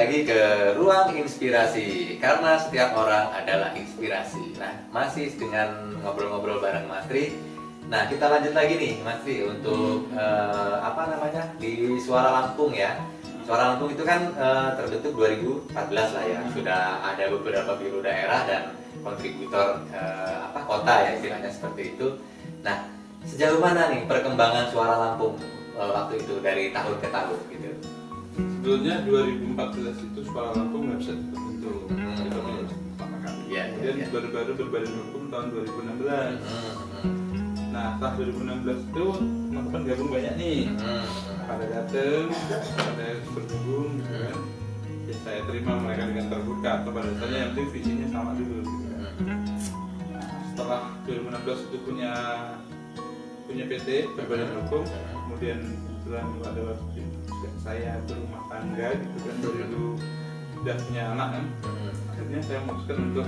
lagi ke Ruang Inspirasi, karena setiap orang adalah inspirasi. Nah, masih dengan ngobrol-ngobrol bareng Mas Tri. Nah, kita lanjut lagi nih Mas Tri untuk di Suara Lampung ya. Suara Lampung itu kan terbentuk 2014 lah ya. Sudah ada beberapa biro daerah dan kontributor kota ya, istilahnya seperti itu. Nah, sejauh mana nih perkembangan Suara Lampung waktu itu dari tahun ke tahun gitu? Sebelumnya 2014 itu Suara Lampung nggak bisa terbentuk. Kita punya pertama kali. Kemudian baru-baru berbadan hukum tahun 2016. Nah, setelah 2016 itu teman-teman gabung banyak nih. Pada datang, pada bergabung gitu kan. Ya, saya terima mereka dengan terbuka. Atau pada dasarnya yang penting visinya sama dulu gitu kan. Nah, setelah 2016 itu punya PT berbadan hukum, kemudian kebetulan ada waktu saya berumah tangga gitu kan, dulu udah punya anak kan, akhirnya saya memutuskan untuk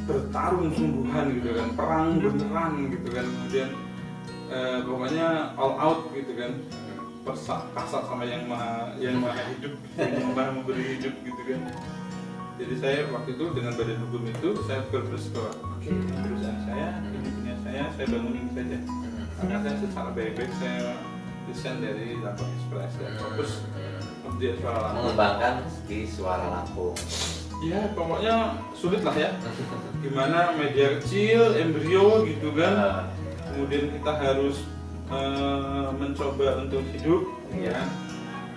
bertarung sungguhan gitu kan, perang beneran gitu kan, kemudian pokoknya all out gitu kan, kasar sama yang maha hidup, yang maha memberi hidup gitu kan. Jadi saya waktu itu dengan badan hukum itu saya berprinsip, oke, ini perusahaan saya, ini punya saya bangunin saja. Karena saya secara baik-baik saya desain dari Lampung Express dan fokus di Suara Lampung. Mengembangkan di Suara Lampung. Ya pokoknya sulit lah ya. Gimana media kecil, embrio gitu kan. Kemudian kita harus mencoba untuk hidup, ya.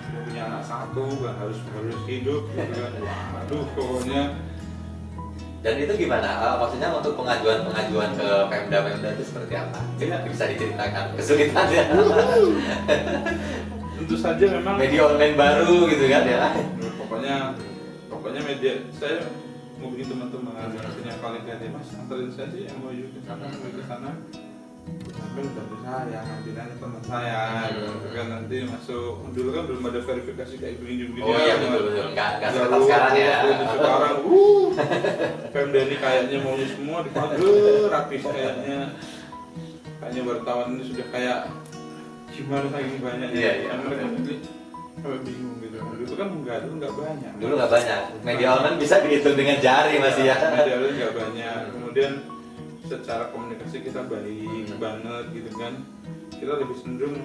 Punya anak satu kan harus hidup gitu kan. Waduh pokoknya. Dan itu gimana? Maksudnya untuk pengajuan ke Pemda itu seperti apa? Bisa diceritakan kesulitannya? Tentu saja memang media online baru gitu kan ya. Pokoknya media saya mau bikin teman-teman yang paling ganti, Mas anterin saya sih yang mau ke sana. Sampai bantu saya, ngambilnya teman saya, gitu kan nanti masuk. Dulu kan belum ada verifikasi kayak begini. Oh iya betul, nggak seketat sekarang ya. Sekarang, Pemda ini kayaknya maunya semua dipakai rapih kayaknya wartawan ini sudah kayak gimana saking banyaknya. Iya. Mereka sampai bingung gitu. Dulu kan nggak banyak. Dulu nggak banyak. Media online bisa dihitung dengan jari masih ya. Media online nggak banyak. Kemudian secara komunikasi kita baik banget gitu kan, kita lebih cenderung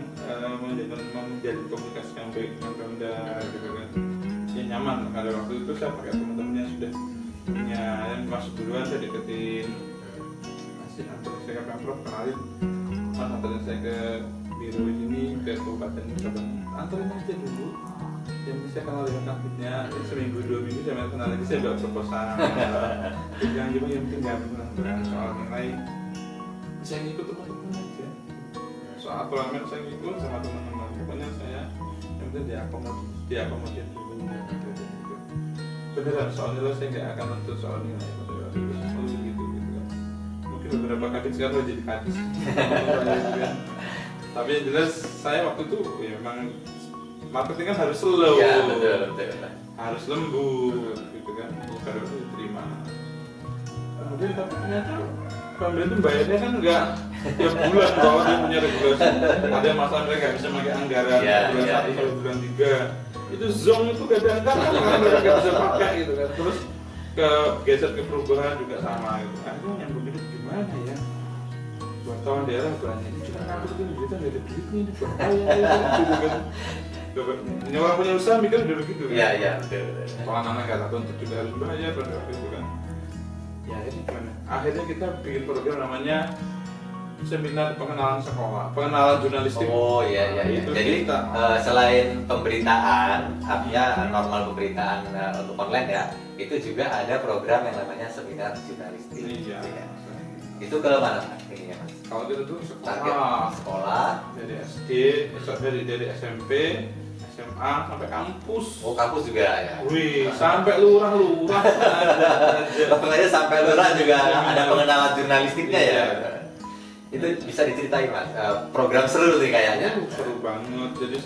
menjadi komunikasi yang baik dengan Pemda gitu kan, ya nyaman. Pada waktu itu saya pakai teman-teman yang sudah punya yang masuk duluan, saya deketin, masih antarin saya ke Pemprov, kenalin, Mas antarin saya ke biro ini, ke kabupaten, antarin aja dulu yang bisa kenal dengan kantinnya, seminggu 2 minggu saya kenal lagi, saya bawa proposal. Jangan cuma yang penting gak benar soal nilai, saya ngikut teman-teman aja. Soal aturan saya ngikut sama teman-teman, pokoknya saya yang penting diakomodir dulu. Beneran soal nilai saya nggak akan nuntut soal nilai pada waktu itu, selalu gitu kan. Mungkin beberapa kadis sekarang udah jadi kadis. Tapi yang jelas saya waktu itu ya memang marketing kan harus slow, ya, betul. harus lembut gitu kan, baru diterima. Kemudian tapi ternyata Pemda itu bayarnya kan enggak tiap bulan bahwa dia punya regulasi. Ada masalah mereka nggak bisa pakai anggaran bulan 1 sampai bulan 3. Itu zong itu kadang-kadang kan mereka nggak bisa pakai gitu kan. Terus geser ke perubahan juga sama gitu. Akhirnya yang begitu gimana ya? Wartawan daerah banyak. Cuma aku tuh kita nggak ada duitnya ini buat apa gitu kan. Ini orang punya usaha mikir udah begitu kan? Iya, betul. Kalau anak-anak gak takut untuk juga harus bayar pada waktu itu kan. Ya ini gimana? Akhirnya kita bikin program namanya Seminar Pengenalan Sekolah, Pengenalan Jurnalistik. Oh iya. Itu jadi kita, selain pemberitaan, artinya normal pemberitaan untuk online ya, itu juga ada program yang namanya Seminar Jurnalistik. Iya. Itu ke mana ininya Mas? Kalau kita tuh sekolah dari SD, dari SMP, SMA sampai kampus. Oh kampus juga ya? Wih, sampai lurah ada. Pokoknya sampai lurah juga ada pengenalan jurnalistiknya ya? Itu bisa diceritain Mas, program seru sih kayaknya. Seru banget, jadi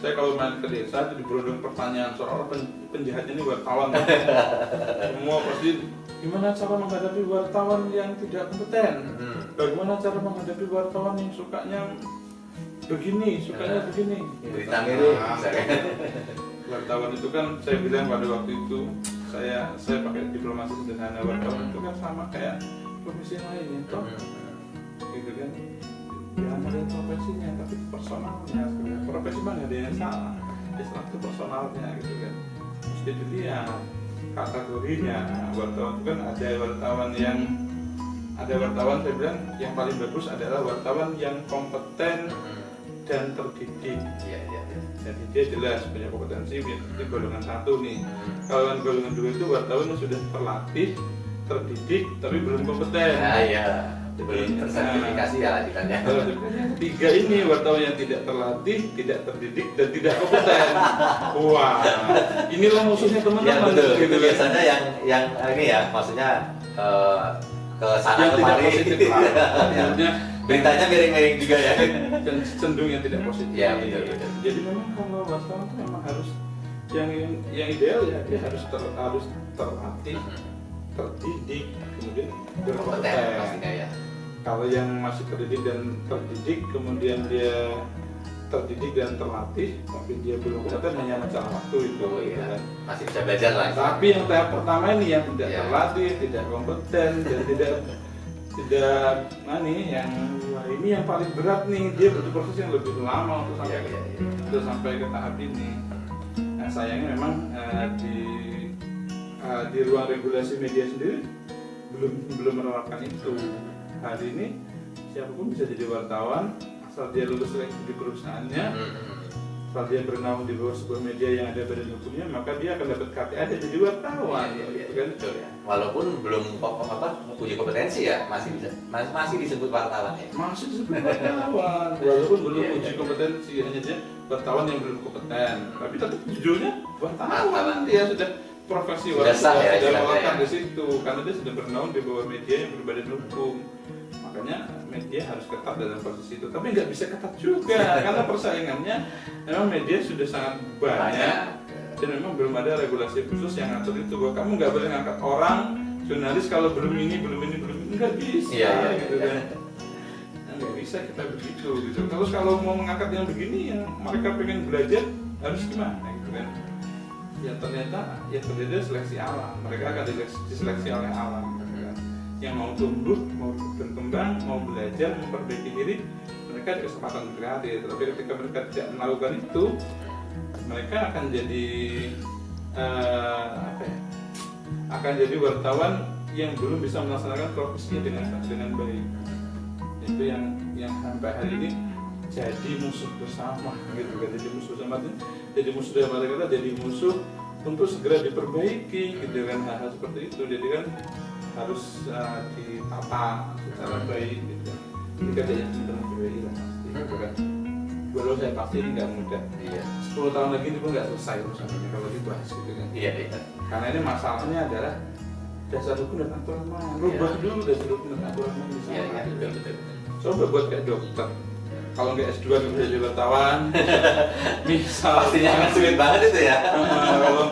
saya kalau main ke desa itu diberundung pertanyaan soal penjahatnya ini wartawan. Semua pasti gimana cara menghadapi wartawan yang tidak kompeten, bagaimana cara menghadapi wartawan yang sukanya begini. Berita miru wartawan itu kan saya bilang pada waktu itu saya pakai diplomasi sederhana. Wartawan itu kan sama kayak profesi lain toh, gitu kan. Jangan ada profesinya, tapi personalnya. Profesi mana ada yang salah? Islam itu personalnya, gitu kan. Mesti dilihat kategorinya. Wartawan itu kan ada wartawan saya bilang yang paling bagus adalah wartawan yang kompeten dan terdidik. Jadi dia jelas punya kompetensi, punya golongan 1 nih. Kalau yang golongan 2 itu wartawan yang sudah terlatih, terdidik, tapi belum kompeten. Belum tersertifikasi ya lanjutannya. Yang ketiga ini wartawan yang tidak terlatih, tidak terdidik, dan tidak kompeten. Wah, inilah musuhnya teman-teman. Betul. Gitu, Itu biasanya yang ini ya, maksudnya ke sana yang tidak kemari. positif. Maksudnya Beritanya miring-miring juga ya. dan cenderung yang tidak positif. Ya betul. Jadi memang kalau wartawan itu memang harus yang ideal ya dia harus terlatih, terdidik, kemudian Kompeten berkompeten. pastinya ya. Kalau yang masih terdidik dan terdidik, kemudian dia terdidik dan terlatih, tapi dia belum kompeten, hanya masalah waktu itu. Oh gitu iya, kan. masih bisa belajar lah. Tapi yang tahap pertama ini yang tidak Iya. terlatih, tidak kompeten, dan tidak yang wah, ini yang paling berat nih, dia butuh proses yang lebih lama untuk sampai untuk sampai ke tahap ini. Nah, sayangnya memang di ruang regulasi media sendiri belum menerapkan itu. Hari ini siapapun bisa jadi wartawan asal dia lulus seleksi di perusahaannya, asal dia bernaung di bawah sebuah media yang ada badan hukumnya, maka dia akan dapat KTA dan jadi wartawan. Gitu kan? Betul ya. Walaupun belum punya kompetensi ya, masih disebut wartawan ya. Masih disebut wartawan, walaupun belum uji kompetensi, hanya dia wartawan yang belum kompeten, tapi tetap judulnya wartawan. Dia sudah profesi Sudah sah ya, sudah istilahnya melakukan ya. di situ, karena dia sudah bernaung di bawah media yang berbadan hukum. Makanya media harus ketat dalam posisi itu, tapi nggak bisa ketat juga karena persaingannya memang media sudah sangat banyak dan memang belum ada regulasi khusus yang ngatur itu, bahwa kamu nggak boleh ngangkat orang jurnalis kalau belum ini nggak bisa. Gitu kan. Nah, nggak bisa kita begitu gitu. Terus kalau mau mengangkat yang begini yang mereka pengen belajar harus gimana gitu kan? Ya ternyata seleksi alam, mereka akan diseleksi oleh alam gitu kan. Yang mau tumbuh, mau berkembang, mau belajar, memperbaiki diri, mereka ada kesempatan berkreatif. Tapi ketika mereka tidak melakukan itu, mereka akan jadi akan jadi wartawan yang belum bisa melaksanakan profesinya dengan baik. Itu yang sampai hari ini jadi musuh bersama gitu kan. Jadi musuh bersama, jadi musuh dalam arti kata jadi musuh untuk segera diperbaiki gitu kan. Hal-hal seperti itu jadi kan harus ditata secara baik gitu kan. Jika dia sudah diperbaiki lah pasti gitu kan. Walau saya pasti ini nggak mudah. 10 tahun lagi ini pun nggak selesai urusan ini kalau dibahas gitu kan. Karena ini masalahnya adalah dasar hukum dan aturan main. Rubah dulu dasar hukum dan aturan main di sana. Coba buat kayak dokter. Kalau nggak S2 nggak bisa jadi wartawan. Misal. Pastinya akan sulit banget itu ya.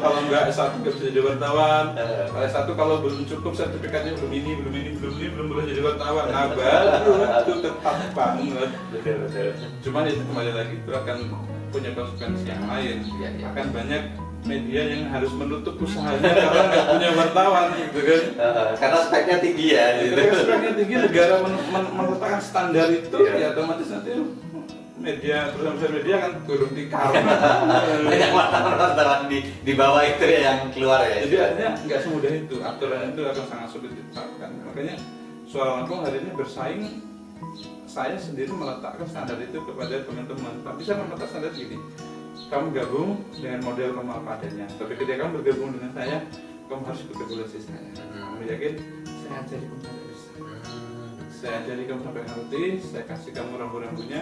Kalau nggak S1 nggak bisa jadi wartawan. Kalau S1 kalau belum cukup sertifikatnya belum boleh jadi wartawan. Nah baru itu tetap banget. Betul. Cuman itu kembali lagi itu akan punya konsekuensi yang lain. Akan banyak media yang harus menutup usahanya karena nggak punya wartawan gitu kan. Karena speknya tinggi ya. Gitu. Ketika speknya tinggi, negara meletakkan standar itu, ya otomatis nanti perusahaan media akan turun di karma. Banyak wartawan di bawah itu ya yang keluar ya. Jadi artinya nggak semudah itu, aturan itu akan sangat sulit ditetapkan. Makanya Suara Lampung hari ini bersaing. Saya sendiri meletakkan standar itu kepada teman-teman. Tapi saya meletakkan standar gini. Kamu gabung dengan model kamu apa adanya. Tapi ketika kamu bergabung dengan saya, kamu harus ikut regulasi saya. Kamu yakin? Saya ajari kamu sampai bisa. Saya ajari kamu sampai ngerti. Saya kasih kamu rambu-rambunya.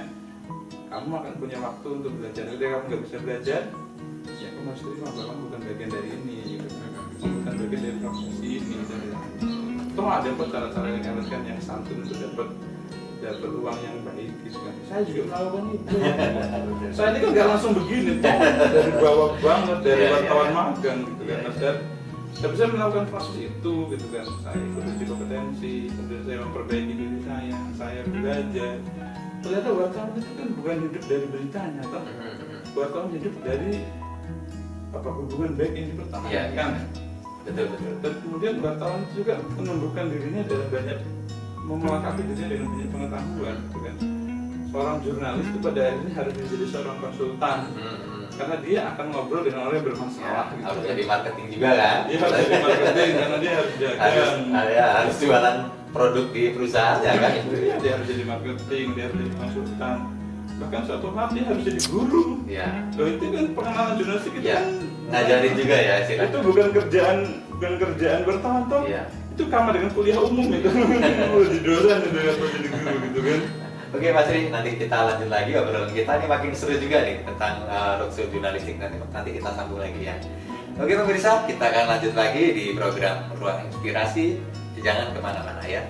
Kamu akan punya waktu untuk belajar. Ketika kamu nggak bisa belajar, ya kamu harus terima bahwa kamu bukan bagian dari ini. Gitu. Kamu bukan bagian dari profesi ini. Toh ada kok cara-cara yang elegan, yang santun untuk dapat uang yang baik gitu kan. Saya juga melakukan itu. Saya ini kan nggak langsung begini tuh, dari bawah banget, dari wartawan magang gitu kan. Tapi saya melakukan proses itu gitu kan. Saya ikut uji kompetensi, kemudian saya memperbaiki diri saya belajar. Ternyata wartawan itu kan bukan hidup dari beritanya, toh. Wartawan hidup dari hubungan baik yang dipertahankan. Betul. Dan kemudian wartawan juga menumbuhkan dirinya dalam banyak melengkapi dirinya dengan banyak pengetahuan, gitu kan. Seorang jurnalis itu pada akhirnya harus menjadi seorang konsultan, karena dia akan ngobrol dengan orang yang bermasalah. Ya, harus jadi marketing juga kan? Dia harus jadi marketing karena dia harus dagang. Harus jualan produk di perusahaannya kan? Iya, dia harus jadi marketing, dia harus jadi konsultan. Bahkan suatu saat dia harus jadi guru. Iya. Loh, itu kan pengenalan jurnalistik itu Ya, kan ngajarin juga ya istilahnya. itu bukan kerjaan bertahun Iya. Itu sama dengan kuliah umum itu. Jadi dosen itu atau jadi guru gitu kan. Oke Mas Ri, nanti kita lanjut lagi obrolan kita. Ini makin seru juga nih tentang roadshow jurnalistik, nanti kita sambung lagi ya. Oke pemirsa, kita akan lanjut lagi di program Ruang Inspirasi. Jangan kemana-mana ya.